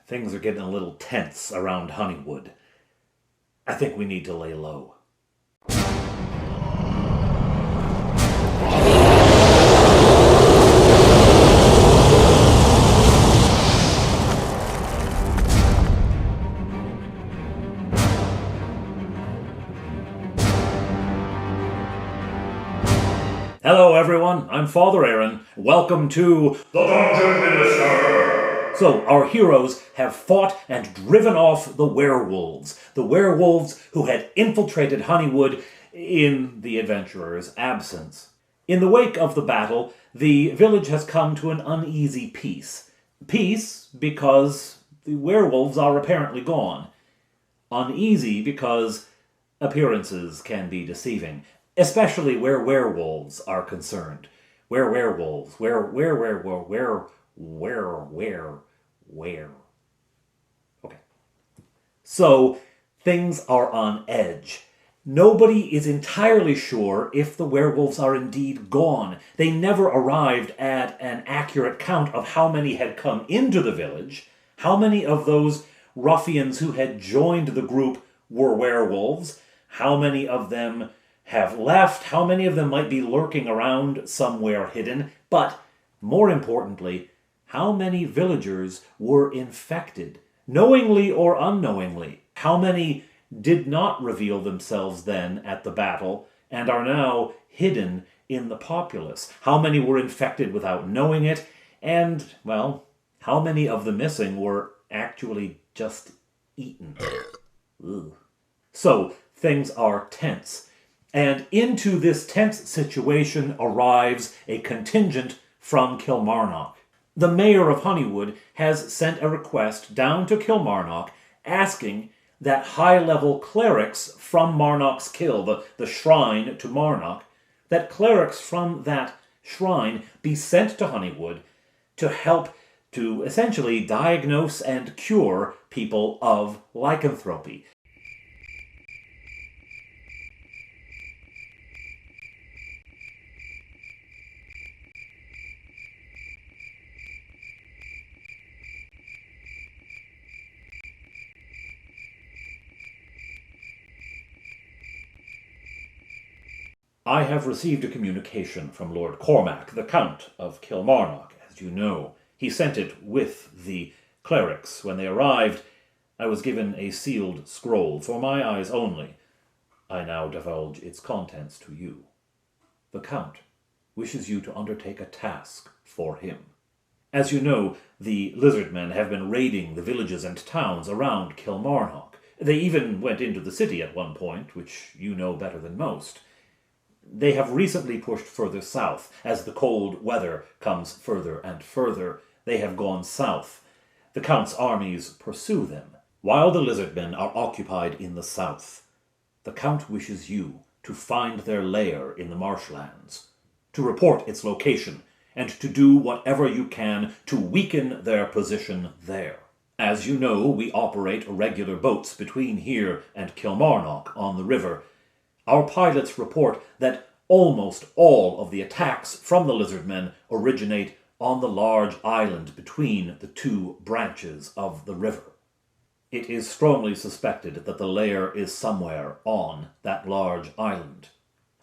things are getting a little tense around Honeywood. I think we need to lay low. Hello everyone, I'm Father Aaron. Welcome to the Dungeon Minister! So, our heroes have fought and driven off the werewolves who had infiltrated Honeywood in the adventurer's absence. In the wake of the battle, the village has come to an uneasy peace. Peace because the werewolves are apparently gone. Uneasy because appearances can be deceiving. Especially where werewolves are concerned. Where. Okay. So, things are on edge. Nobody is entirely sure if the werewolves are indeed gone. They never arrived at an accurate count of how many had come into the village, how many of those ruffians who had joined the group were werewolves, how many of them have left, how many of them might be lurking around somewhere hidden, but, more importantly, how many villagers were infected, knowingly or unknowingly. How many did not reveal themselves then at the battle and are now hidden in the populace? How many were infected without knowing it? And, well, how many of the missing were actually just eaten? Ugh. So, things are tense. And into this tense situation arrives a contingent from Kilmarnock. The mayor of Honeywood has sent a request down to Kilmarnock asking that high-level clerics from Marnock's Kill, the shrine to Marnock, that clerics from that shrine be sent to Honeywood to help to essentially diagnose and cure people of lycanthropy. I have received a communication from Lord Cormac, the Count of Kilmarnock, as you know. He sent it with the clerics. When they arrived, I was given a sealed scroll for my eyes only. I now divulge its contents to you. The Count wishes you to undertake a task for him. As you know, the Lizardmen have been raiding the villages and towns around Kilmarnock. They even went into the city at one point, which you know better than most. They have recently pushed further south. As the cold weather comes further and further, they have gone south. The Count's armies pursue them, while the Lizardmen are occupied in the south. The Count wishes you to find their lair in the marshlands, to report its location, and to do whatever you can to weaken their position there. As you know, we operate regular boats between here and Kilmarnock on the river. Our pilots report that almost all of the attacks from the Lizardmen originate on the large island between the two branches of the river. It is strongly suspected that the lair is somewhere on that large island.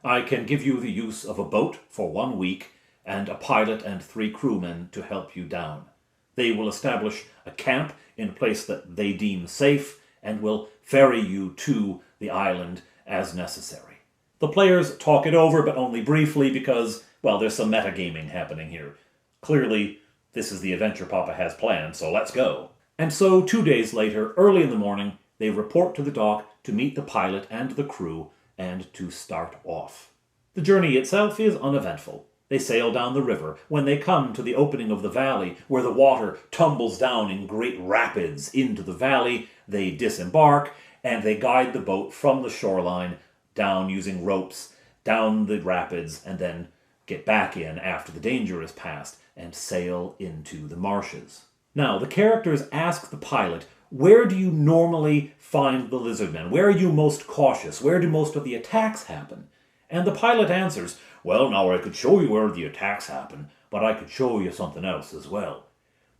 I can give you the use of a boat for 1 week and a pilot and 3 crewmen to help you down. They will establish a camp in a place that they deem safe and will ferry you to the island as necessary. The players talk it over, but only briefly because, well, there's some metagaming happening here. Clearly, this is the adventure Papa has planned, so let's go. And so, 2 days later, early in the morning, they report to the dock to meet the pilot and the crew and to start off. The journey itself is uneventful. They sail down the river. When they come to the opening of the valley, where the water tumbles down in great rapids into the valley, they disembark, and they guide the boat from the shoreline down using ropes, down the rapids, and then get back in after the danger is past and sail into the marshes. Now, the characters ask the pilot, where do you normally find the Lizardmen? Where are you most cautious? Where do most of the attacks happen? And the pilot answers, well, now I could show you where the attacks happen, but I could show you something else as well.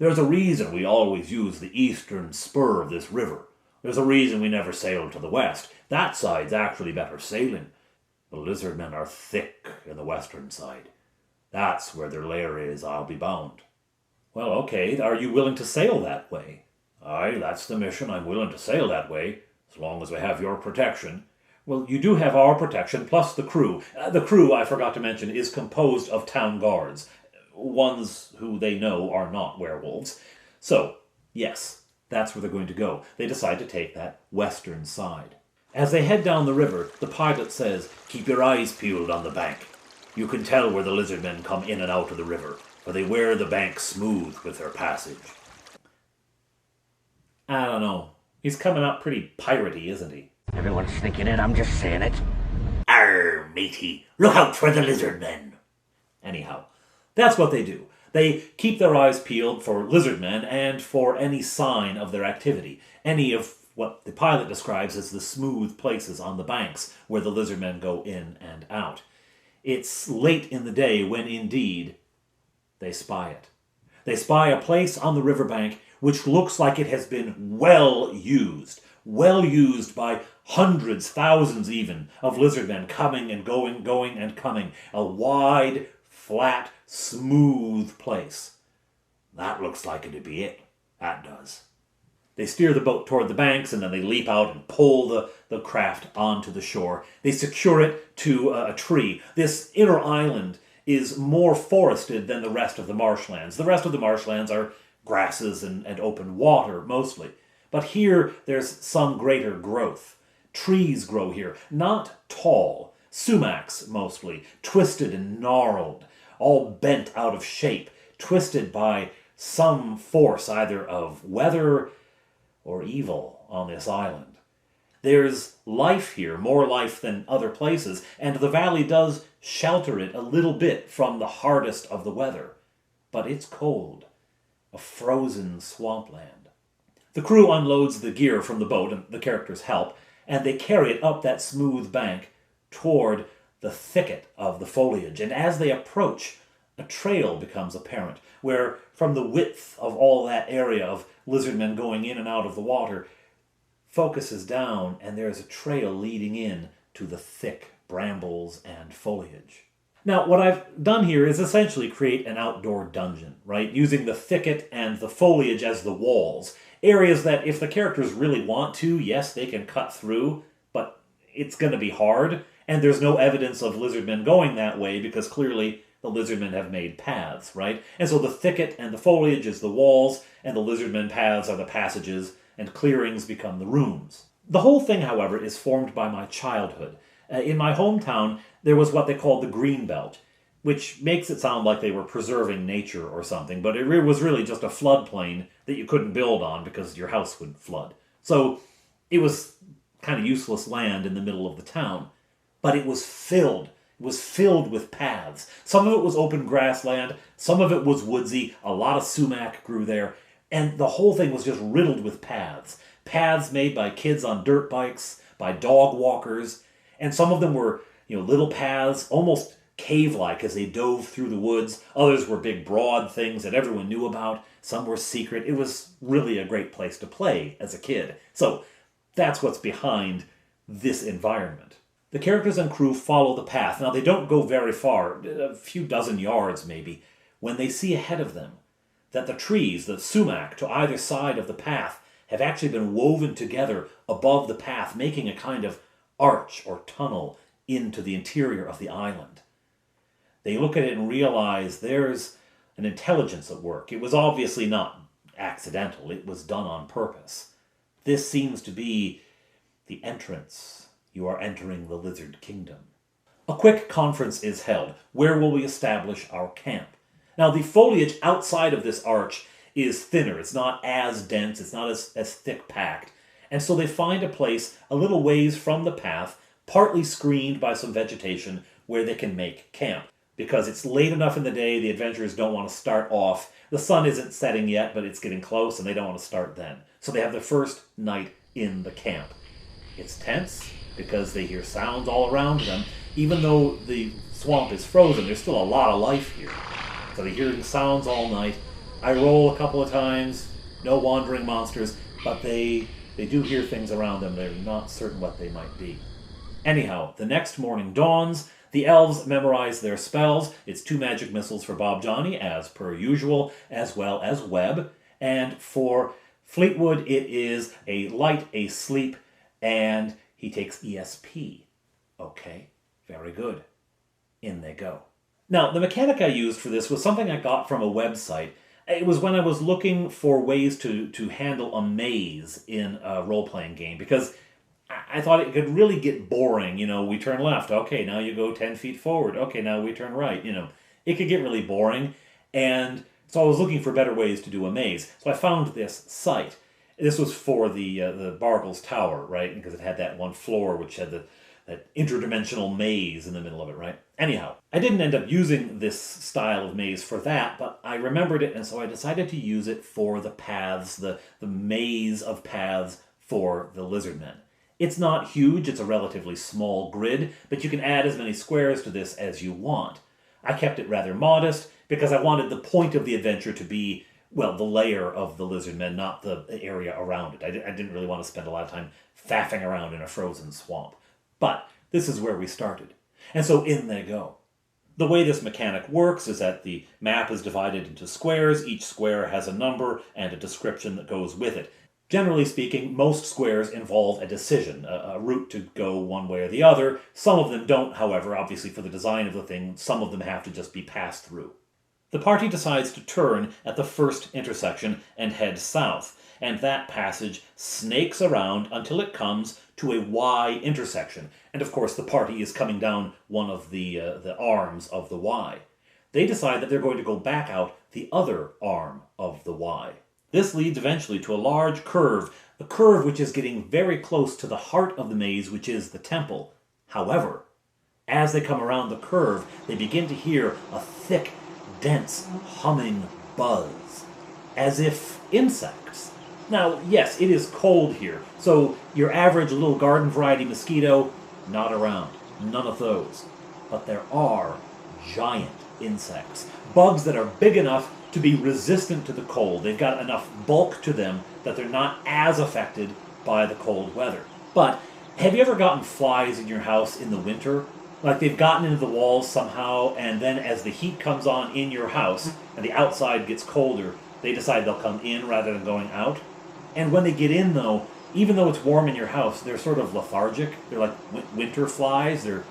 There's a reason we always use the eastern spur of this river. There's a reason we never sail to the west. That side's actually better sailing. The lizardmen are thick in the western side. That's where their lair is, I'll be bound. Well, okay, are you willing to sail that way? Aye, that's the mission. I'm willing to sail that way, as long as we have your protection. Well, you do have our protection, plus the crew. The crew, I forgot to mention, is composed of town guards. Ones who they know are not werewolves. So, yes, that's where they're going to go. They decide to take that western side. As they head down the river, the pilot says, "Keep your eyes peeled on the bank. You can tell where the lizardmen come in and out of the river, for they wear the bank smooth with their passage." I don't know. He's coming up pretty piratey, isn't he? Everyone's thinking it, I'm just saying it. Arr, matey, look out for the lizardmen. Anyhow, that's what they do. They keep their eyes peeled for lizardmen and for any sign of their activity. Any of what the pilot describes as the smooth places on the banks where the lizardmen go in and out. It's late in the day when, indeed, they spy it. They spy a place on the riverbank which looks like it has been well used by hundreds, thousands even, of lizardmen coming and going and coming. A wide, flat, smooth place. That looks like it'd be it. That does. They steer the boat toward the banks, and then they leap out and pull the craft onto the shore. They secure it to a tree. This inner island is more forested than the rest of the marshlands. The rest of the marshlands are grasses and open water, mostly. But here, there's some greater growth. Trees grow here, not tall. Sumacs, mostly, twisted and gnarled, all bent out of shape, twisted by some force either of weather or evil on this island. There's life here, more life than other places, and the valley does shelter it a little bit from the hardest of the weather. But it's cold, a frozen swampland. The crew unloads the gear from the boat, and the characters help, and they carry it up that smooth bank toward the thicket of the foliage. And as they approach, a trail becomes apparent, where from the width of all that area of lizardmen going in and out of the water, focuses down, and there's a trail leading in to the thick brambles and foliage. Now, what I've done here is essentially create an outdoor dungeon, right? Using the thicket and the foliage as the walls. Areas that, if the characters really want to, yes, they can cut through, but it's going to be hard, and there's no evidence of lizardmen going that way because clearly the lizardmen have made paths, right? And so the thicket and the foliage is the walls, and the lizardmen paths are the passages, and clearings become the rooms. The whole thing, however, is formed by my childhood. In my hometown, there was what they called the Green Belt, which makes it sound like they were preserving nature or something, but it was really just a floodplain that you couldn't build on because your house would flood. So it was kind of useless land in the middle of the town, but it was filled. It was filled with paths. Some of it was open grassland, some of it was woodsy, a lot of sumac grew there, and the whole thing was just riddled with paths. Paths made by kids on dirt bikes, by dog walkers, and some of them were, little paths, almost cave-like as they dove through the woods. Others were big, broad things that everyone knew about. Some were secret. It was really a great place to play as a kid. So that's what's behind this environment. The characters and crew follow the path. Now, they don't go very far, a few dozen yards maybe, when they see ahead of them that the trees, the sumac to either side of the path, have actually been woven together above the path, making a kind of arch or tunnel into the interior of the island. They look at it and realize there's an intelligence at work. It was obviously not accidental. It was done on purpose. This seems to be the entrance. You are entering the lizard kingdom. A quick conference is held. Where will we establish our camp? Now, the foliage outside of this arch is thinner. It's not as dense. It's not as thick packed. And so they find a place a little ways from the path, partly screened by some vegetation, where they can make camp. Because it's late enough in the day, the adventurers don't want to start off. The sun isn't setting yet, but it's getting close, and they don't want to start then. So they have their first night in the camp. It's tense, because they hear sounds all around them. Even though the swamp is frozen, there's still a lot of life here. So they're hearing sounds all night. I roll a couple of times, no wandering monsters, but they do hear things around them. They're not certain what they might be. Anyhow, the next morning dawns. The elves memorize their spells. It's 2 magic missiles for Bob Johnny, as per usual, as well as Webb. And for Fleetwood, it is a light, a sleep, and he takes ESP. Okay, very good. In they go. Now, the mechanic I used for this was something I got from a website. It was when I was looking for ways to handle a maze in a role-playing game, because I thought it could really get boring. We turn left. Okay, now you go 10 feet forward. Okay, now we turn right. It could get really boring. And so I was looking for better ways to do a maze. So I found this site. This was for the Bargles Tower, right? Because it had that one floor which had that interdimensional maze in the middle of it, right? Anyhow, I didn't end up using this style of maze for that, but I remembered it, and so I decided to use it for the paths, the maze of paths for the Lizardmen. It's not huge, it's a relatively small grid, but you can add as many squares to this as you want. I kept it rather modest because I wanted the point of the adventure to be, well, the lair of the Lizardmen, not the area around it. I didn't really want to spend a lot of time faffing around in a frozen swamp. But this is where we started. And so in they go. The way this mechanic works is that the map is divided into squares. Each square has a number and a description that goes with it. Generally speaking, most squares involve a decision, a route to go one way or the other. Some of them don't, however, obviously for the design of the thing, some of them have to just be passed through. The party decides to turn at the first intersection and head south, and that passage snakes around until it comes to a Y intersection. And of course, the party is coming down one of the arms of the Y. They decide that they're going to go back out the other arm of the Y. This leads eventually to a large curve, a curve which is getting very close to the heart of the maze, which is the temple. However, as they come around the curve, they begin to hear a thick, dense, humming buzz, as if insects. Now, yes, it is cold here, so your average little garden variety mosquito, not around. None of those. But there are giant insects. Bugs that are big enough to be resistant to the cold. They've got enough bulk to them that they're not as affected by the cold weather. But have you ever gotten flies in your house in the winter? Like they've gotten into the walls somehow, and then as the heat comes on in your house and the outside gets colder, they decide they'll come in rather than going out. And when they get in, though, even though it's warm in your house, they're sort of lethargic. They're like winter flies. They're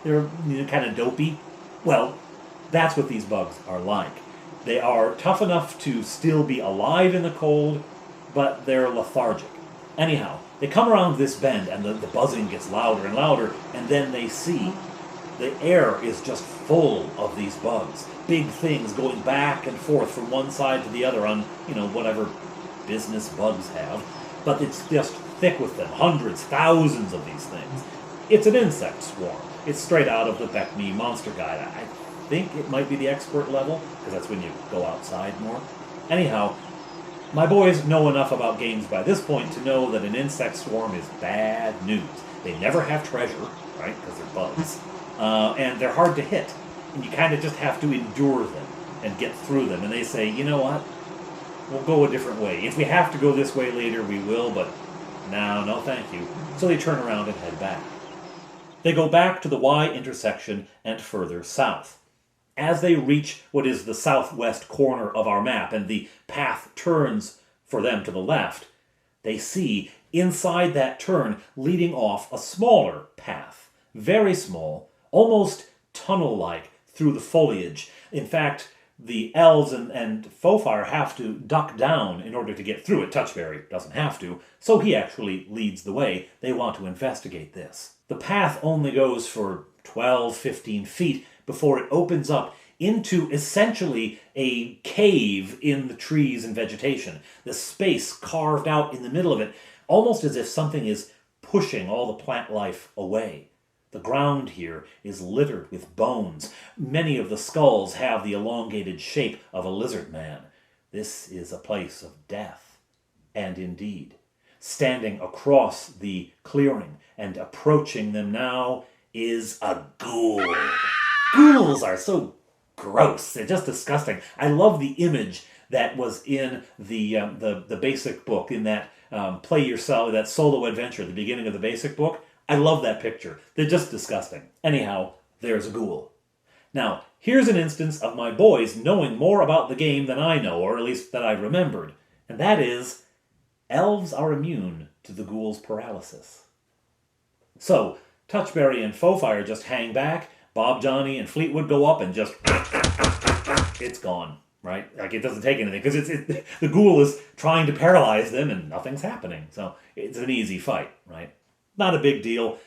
they're kind of dopey. Well, that's what these bugs are like. They are tough enough to still be alive in the cold, but they're lethargic. Anyhow, they come around this bend, and the buzzing gets louder and louder, and then they see the air is just full of these bugs. Big things going back and forth from one side to the other on, whatever business bugs have. But it's just thick with them. Hundreds, thousands of these things. It's an insect swarm. It's straight out of the BECMI monster guide. I think it might be the expert level, because that's when you go outside more. Anyhow, my boys know enough about games by this point to know that an insect swarm is bad news. They never have treasure, right, because they're bugs. And they're hard to hit. And you kind of just have to endure them and get through them. And they say, you know what? We'll go a different way. If we have to go this way later, we will, but no thank you. So they turn around and head back. They go back to the Y intersection and further south. As they reach what is the southwest corner of our map, and the path turns for them to the left, they see inside that turn leading off a smaller path. Very small, almost tunnel-like through the foliage. In fact, the elves and Fofire have to duck down in order to get through it. Touchberry doesn't have to, so he actually leads the way. They want to investigate this. The path only goes for 12, 15 feet before it opens up into essentially a cave in the trees and vegetation. The space carved out in the middle of it, almost as if something is pushing all the plant life away. The ground here is littered with bones. Many of the skulls have the elongated shape of a lizard man. This is a place of death. And indeed, standing across the clearing and approaching them now is a ghoul. Ghouls are so gross. They're just disgusting. I love the image that was in the basic book, in that play yourself, that solo adventure at the beginning of the basic book. I love that picture. They're just disgusting. Anyhow, there's a ghoul. Now, here's an instance of my boys knowing more about the game than I know, or at least that I remembered. And that is, elves are immune to the ghoul's paralysis. So, Touchberry and Fofire just hang back, Bob, Johnny, and Fleetwood go up and just... it's gone, right? Like, it doesn't take anything, because the ghoul is trying to paralyze them and nothing's happening. So, it's an easy fight, right? Not a big deal.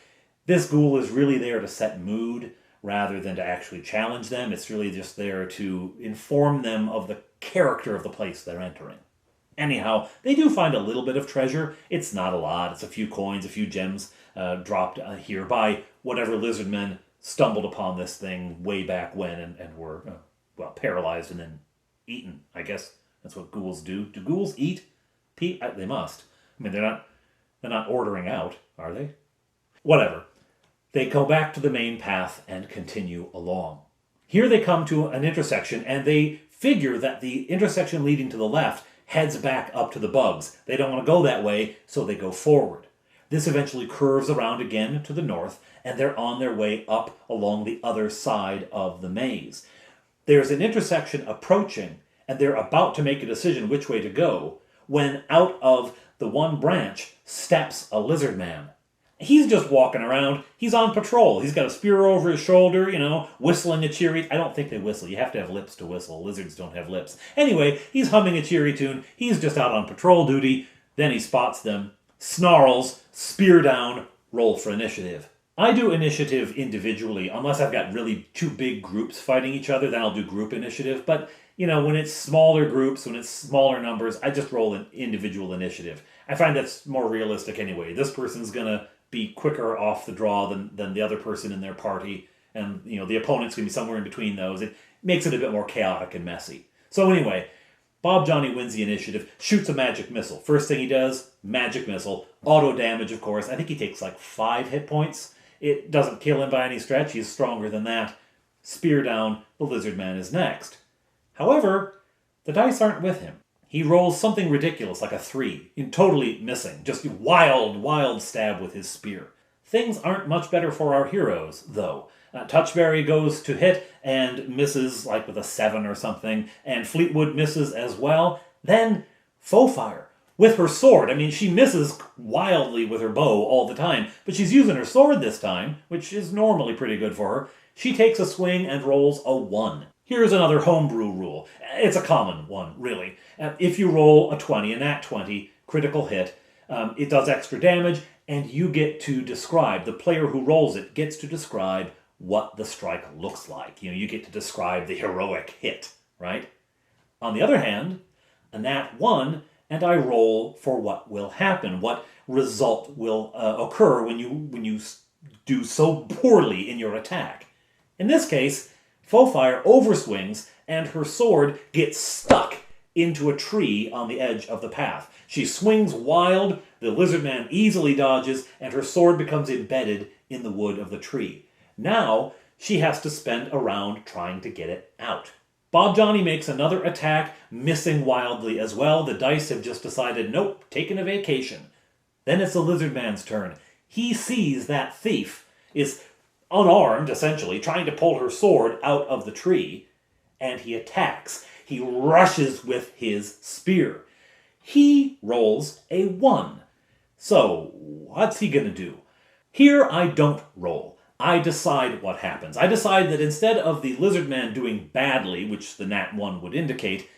This ghoul is really there to set mood, rather than to actually challenge them. It's really just there to inform them of the character of the place they're entering. Anyhow, they do find a little bit of treasure. It's not a lot. It's a few coins, a few gems dropped here by whatever lizardmen stumbled upon this thing way back when and were, paralyzed and then eaten. I guess that's what ghouls do. Do ghouls eat? They must. I mean, they're not ordering out, are they? Whatever. They go back to the main path and continue along. Here they come to an intersection, and they figure that the intersection leading to the left heads back up to the bugs. They don't want to go that way, so they go forward. This eventually curves around again to the north, and they're on their way up along the other side of the maze. There's an intersection approaching, and they're about to make a decision which way to go, when out of the one branch steps a lizard man. He's just walking around. He's on patrol. He's got a spear over his shoulder, whistling a cheery... I don't think they whistle. You have to have lips to whistle. Lizards don't have lips. Anyway, he's humming a cheery tune. He's just out on patrol duty. Then he spots them, snarls, spear down, roll for initiative. I do initiative individually, unless I've got really two big groups fighting each other, then I'll do group initiative. But, when it's smaller groups, when it's smaller numbers, I just roll an individual initiative. I find that's more realistic anyway. This person's going to be quicker off the draw than the other person in their party, and the opponent's going to be somewhere in between those. It makes it a bit more chaotic and messy. So anyway, Bob Johnny wins the initiative, shoots a magic missile. First thing he does, magic missile, auto damage, of course. I think he takes like 5 hit points. It doesn't kill him by any stretch. He's stronger than that. Spear down, the lizard man is next. However, the dice aren't with him. He rolls something ridiculous, like a 3, totally missing. Just wild stab with his spear. Things aren't much better for our heroes, though. Touchberry goes to hit and misses, like with a 7 or something, and Fleetwood misses as well. Then, Fofire, with her sword. I mean, she misses wildly with her bow all the time, but she's using her sword this time, which is normally pretty good for her. She takes a swing and rolls a 1. Here's another homebrew rule. It's a common one, really. If you roll a 20, a nat 20, critical hit, it does extra damage, and you get to describe, the player who rolls it gets to describe what the strike looks like. You get to describe the heroic hit, right? On the other hand, a nat 1, and I roll for what will happen, what result will occur when you do so poorly in your attack. In this case, Fofire overswings, and her sword gets stuck into a tree on the edge of the path. She swings wild, the lizard man easily dodges, and her sword becomes embedded in the wood of the tree. Now, she has to spend a round trying to get it out. Bob Johnny makes another attack, missing wildly as well. The dice have just decided, nope, taking a vacation. Then it's the lizard man's turn. He sees that thief is unarmed, essentially, trying to pull her sword out of the tree, and he attacks. He rushes with his spear. He rolls a 1. So, what's he going to do? Here, I don't roll. I decide what happens. I decide that instead of the lizard man doing badly, which the nat 1 would indicate,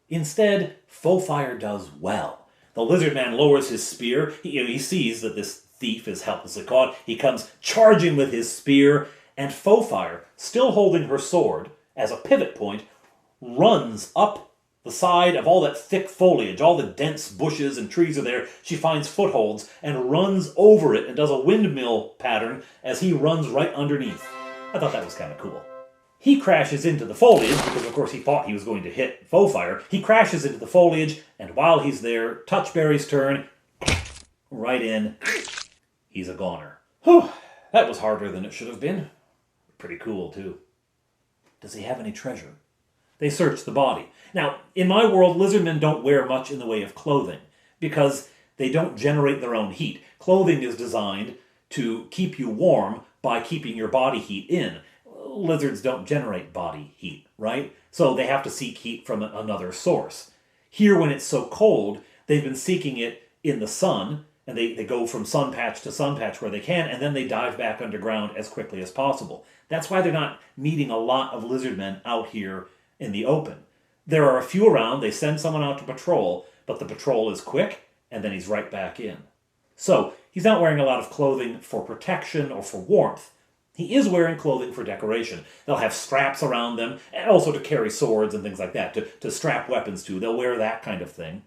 instead, Fofire does well. The lizard man lowers his spear. He sees that this thief is helplessly caught. He comes charging with his spear, and Fofire, still holding her sword as a pivot point, runs up the side of all that thick foliage, all the dense bushes and trees are there. She finds footholds and runs over it and does a windmill pattern as he runs right underneath. I thought that was kind of cool. He crashes into the foliage, because of course he thought he was going to hit Fofire. He crashes into the foliage, and while he's there, Touchberry's turn, right in. He's a goner. Whew. That was harder than it should have been. Pretty cool, too. Does he have any treasure? They search the body. Now, in my world, lizardmen don't wear much in the way of clothing because they don't generate their own heat. Clothing is designed to keep you warm by keeping your body heat in. Lizards don't generate body heat, right? So they have to seek heat from another source. Here, when it's so cold, they've been seeking it in the sun, and they go from sun patch to sun patch where they can, and then they dive back underground as quickly as possible. That's why they're not meeting a lot of lizardmen out here in the open. There are a few around, they send someone out to patrol, but the patrol is quick, and then he's right back in. So, he's not wearing a lot of clothing for protection or for warmth. He is wearing clothing for decoration. They'll have straps around them, and also to carry swords and things like that, to strap weapons to. They'll wear that kind of thing.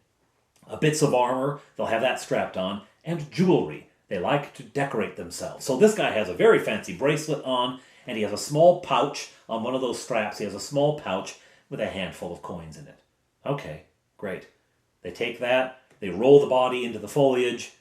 Bits of armor, they'll have that strapped on, and jewelry. They like to decorate themselves. So this guy has a very fancy bracelet on, and he has a small pouch on one of those straps. He has a small pouch with a handful of coins in it. Okay, great. They take that, they roll the body into the foliage,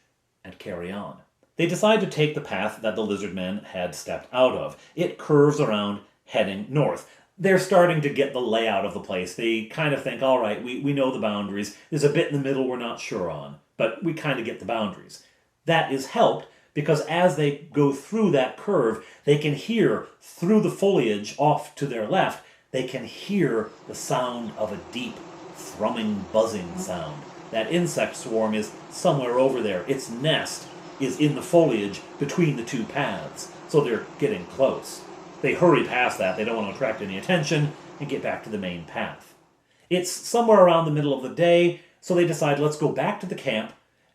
and carry on. They decide to take the path that the lizardmen had stepped out of. It curves around, heading north. They're starting to get the layout of the place. They kind of think, all right, we know the boundaries. There's a bit in the middle we're not sure on, but we kind of get the boundaries. That is helped because as they go through that curve, they can hear through the foliage off to their left, they can hear the sound of a deep, thrumming, buzzing sound. That insect swarm is somewhere over there. Its nest is in the foliage between the two paths, so they're getting close. They hurry past that, they don't want to attract any attention, and get back to the main path. It's somewhere around the middle of the day, so they decide, let's go back to the camp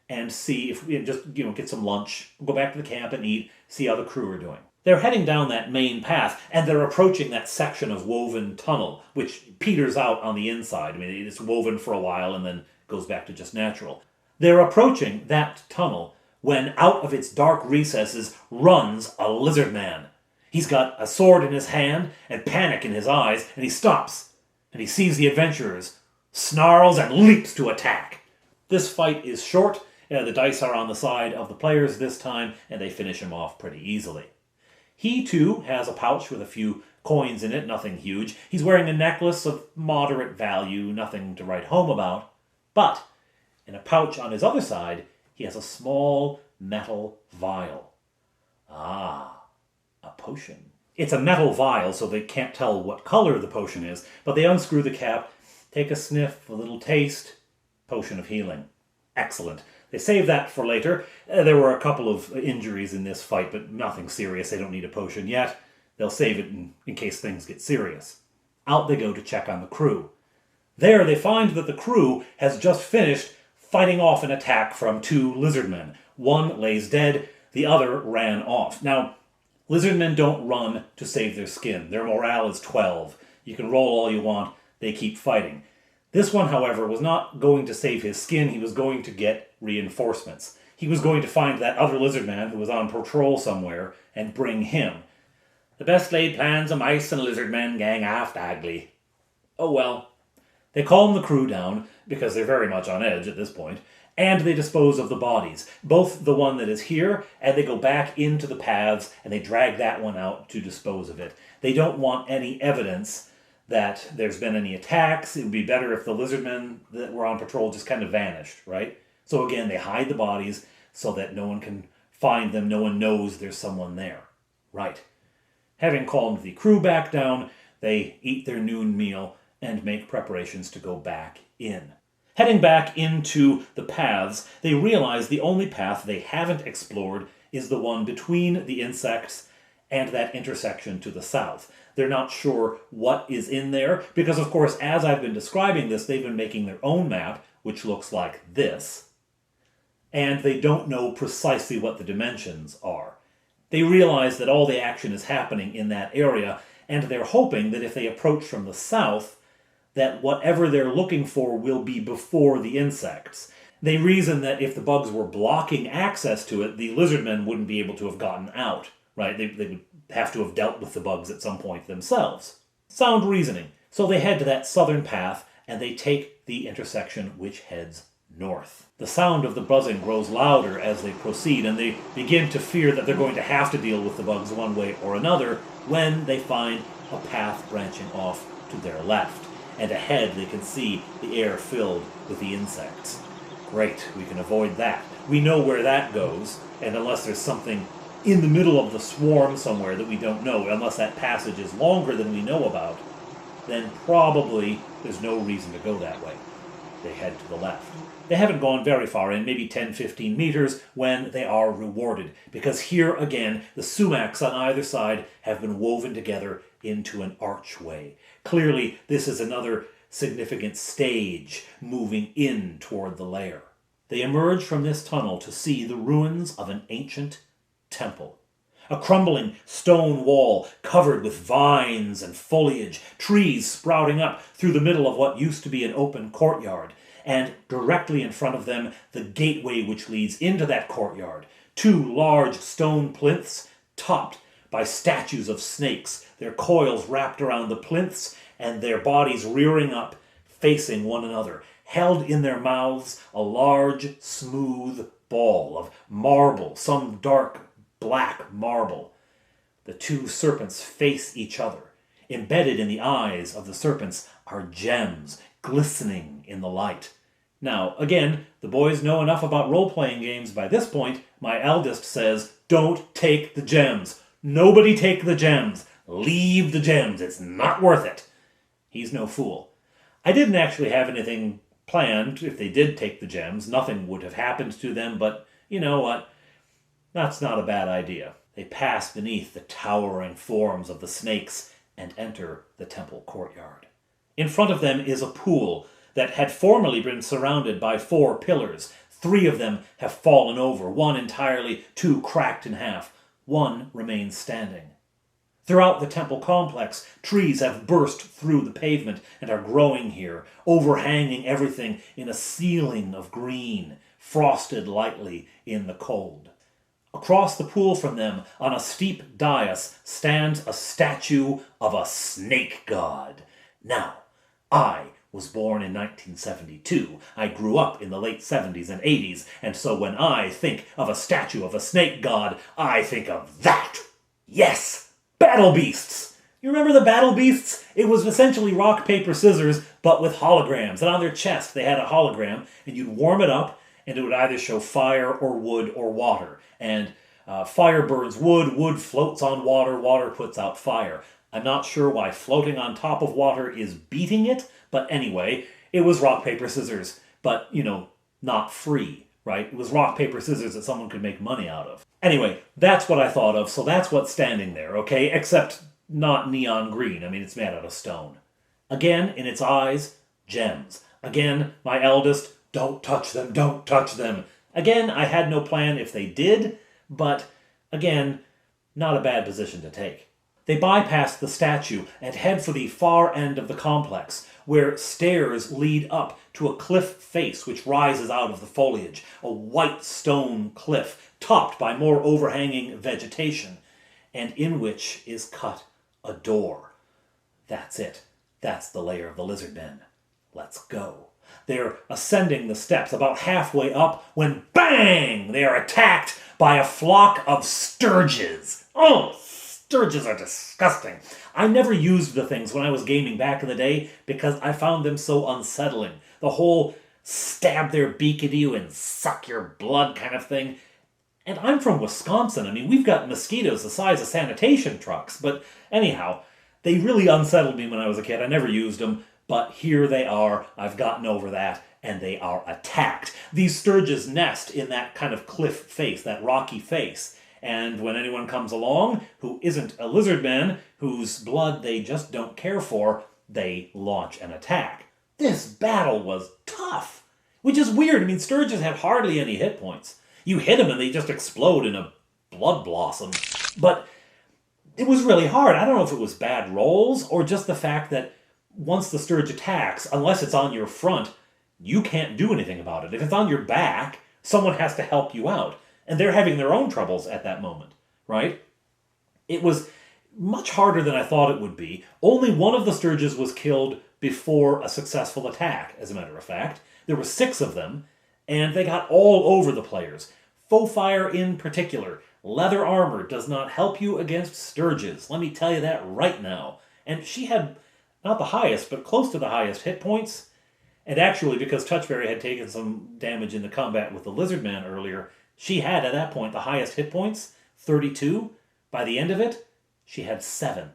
and see if we just, get some lunch, go back to the camp and eat, see how the crew are doing. They're heading down that main path, and they're approaching that section of woven tunnel, which peters out on the inside. I mean, it's woven for a while and then goes back to just natural. They're approaching that tunnel when out of its dark recesses runs a lizard man. He's got a sword in his hand and panic in his eyes, and he stops, and he sees the adventurers, snarls, and leaps to attack. This fight is short. The dice are on the side of the players this time, and they finish him off pretty easily. He, too, has a pouch with a few coins in it, nothing huge. He's wearing a necklace of moderate value, nothing to write home about. But in a pouch on his other side, he has a small metal vial. Ah, a potion. It's a metal vial, so they can't tell what color the potion is, but they unscrew the cap, take a sniff, a little taste. Potion of healing. Excellent. They save that for later. There were a couple of injuries in this fight, but nothing serious. They don't need a potion yet. They'll save it in case things get serious. Out they go to check on the crew. There they find that the crew has just finished fighting off an attack from two lizardmen. One lays dead, the other ran off. Now, lizardmen don't run to save their skin. Their morale is 12. You can roll all you want, they keep fighting. This one, however, was not going to save his skin, he was going to get reinforcements. He was going to find that other lizardman who was on patrol somewhere and bring him. The best laid plans of mice and lizardmen gang aft agly. Oh well. They calm the crew down, because they're very much on edge at this point, and they dispose of the bodies, both the one that is here, and they go back into the paths, and they drag that one out to dispose of it. They don't want any evidence that there's been any attacks. It would be better if the lizardmen that were on patrol just kind of vanished, right? So again, they hide the bodies so that no one can find them, no one knows there's someone there. Right. Having calmed the crew back down, they eat their noon meal and make preparations to go back in. Heading back into the paths, they realize the only path they haven't explored is the one between the insects and that intersection to the south. They're not sure what is in there, because of course, as I've been describing this, they've been making their own map, which looks like this, and they don't know precisely what the dimensions are. They realize that all the action is happening in that area, and they're hoping that if they approach from the south, that whatever they're looking for will be before the insects. They reason that if the bugs were blocking access to it, the lizardmen wouldn't be able to have gotten out, right? They would have to have dealt with the bugs at some point themselves. Sound reasoning. So they head to that southern path, and they take the intersection which heads north. The sound of the buzzing grows louder as they proceed, and they begin to fear that they're going to have to deal with the bugs one way or another when they find a path branching off to their left. And ahead they can see the air filled with the insects. Great, we can avoid that. We know where that goes, and unless there's something in the middle of the swarm somewhere that we don't know, unless that passage is longer than we know about, then probably there's no reason to go that way. They head to the left. They haven't gone very far in, maybe 10-15 meters, when they are rewarded, because here again the sumacs on either side have been woven together into an archway. Clearly this is another significant stage moving in toward the lair. They emerge from this tunnel to see the ruins of an ancient temple. A crumbling stone wall covered with vines and foliage, trees sprouting up through the middle of what used to be an open courtyard, and directly in front of them the gateway which leads into that courtyard. 2 large stone plinths topped by statues of snakes, their coils wrapped around the plinths and their bodies rearing up, facing one another, held in their mouths a large, smooth ball of marble, some dark black marble. The 2 serpents face each other. Embedded in the eyes of the serpents are gems, glistening in the light. Now, again, the boys know enough about role-playing games by this point. My eldest says, don't take the gems. Nobody take the gems. Leave the gems. It's not worth it. He's no fool. I didn't actually have anything planned. If they did take the gems, nothing would have happened to them, but you know what? That's not a bad idea. They pass beneath the towering forms of the snakes and enter the temple courtyard. In front of them is a pool that had formerly been surrounded by 4 pillars. 3 of them have fallen over, 1 entirely, 2 cracked in half. 1 remains standing. Throughout the temple complex, trees have burst through the pavement and are growing here, overhanging everything in a ceiling of green, frosted lightly in the cold. Across the pool from them, on a steep dais, stands a statue of a snake god. Now, I was born in 1972. I grew up in the late 70s and 80s, and so when I think of a statue of a snake god, I think of that. Yes, battle beasts. You remember the battle beasts? It was essentially rock, paper, scissors, but with holograms. And on their chest, they had a hologram, and you'd warm it up, and it would either show fire or wood or water. And fire burns wood, wood floats on water, water puts out fire. I'm not sure why floating on top of water is beating it, but anyway, it was rock, paper, scissors, but, you know, not free, right? It was rock, paper, scissors that someone could make money out of. Anyway, that's what I thought of, so that's what's standing there, okay? Except not neon green. I mean, it's made out of stone. Again, in its eyes, gems. Again, my eldest, don't touch them, don't touch them. Again, I had no plan if they did, but again, not a bad position to take. They bypass the statue and head for the far end of the complex, where stairs lead up to a cliff face which rises out of the foliage, a white stone cliff topped by more overhanging vegetation, and in which is cut a door. That's it. That's the lair of the Lizardmen. Let's go. They're ascending the steps about halfway up when, bang! They are attacked by a flock of Stirges. Oh, Stirges are disgusting. I never used the things when I was gaming back in the day because I found them so unsettling. The whole stab their beak at you and suck your blood kind of thing. And I'm from Wisconsin. I mean, we've got mosquitoes the size of sanitation trucks. But anyhow, they really unsettled me when I was a kid. I never used them. But here they are. I've gotten over that. And they are attacked. These Stirges nest in that kind of cliff face, that rocky face. And when anyone comes along who isn't a lizardman, whose blood they just don't care for, they launch an attack. This battle was tough. Which is weird. I mean, Stirges have hardly any hit points. You hit them and they just explode in a blood blossom. But it was really hard. I don't know if it was bad rolls or just the fact that once the Stirge attacks, unless it's on your front, you can't do anything about it. If it's on your back, someone has to help you out. And they're having their own troubles at that moment, right? It was much harder than I thought it would be. Only one of the Stirges was killed before a successful attack, as a matter of fact. There were 6 of them, and they got all over the players. Faux fire in particular. Leather armor does not help you against Stirges. Let me tell you that right now. And she had not the highest, but close to the highest hit points. And actually, because Touchberry had taken some damage in the combat with the Lizardman earlier, she had at that point the highest hit points, 32. By the end of it, she had 7.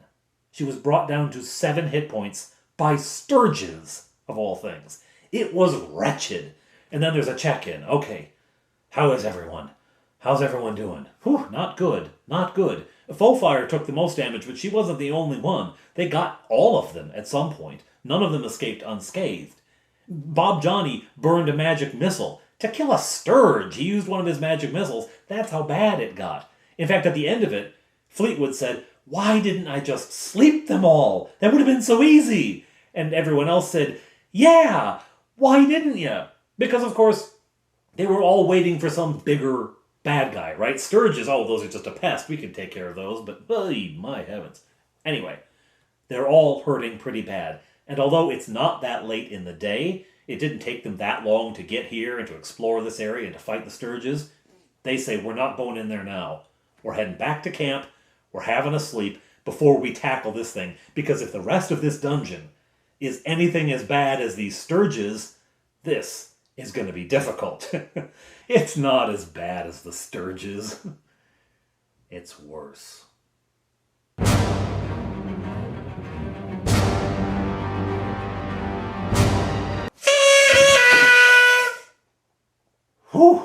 She was brought down to 7 hit points by Stirges, of all things. It was wretched. And then there's a check-in. Okay, how is everyone? How's everyone doing? Whew, not good. Not good. Faux Fire took the most damage, but she wasn't the only one. They got all of them at some point. None of them escaped unscathed. Bob Johnny burned a magic missile to kill a Stirge. He used one of his magic missiles. That's how bad it got. In fact, at the end of it, Fleetwood said, "Why didn't I just sleep them all? That would have been so easy." And everyone else said, "Yeah, why didn't you?" Because, of course, they were all waiting for some bigger bad guy, right? Stirges, oh, those are just a pest. We can take care of those, but, my heavens. Anyway, they're all hurting pretty bad. And although it's not that late in the day, it didn't take them that long to get here and to explore this area and to fight the Stirges, they say, we're not going in there now. We're heading back to camp. We're having a sleep before we tackle this thing. Because if the rest of this dungeon is anything as bad as these Stirges, this is going to be difficult. It's not as bad as the Stirges. It's worse. Whew.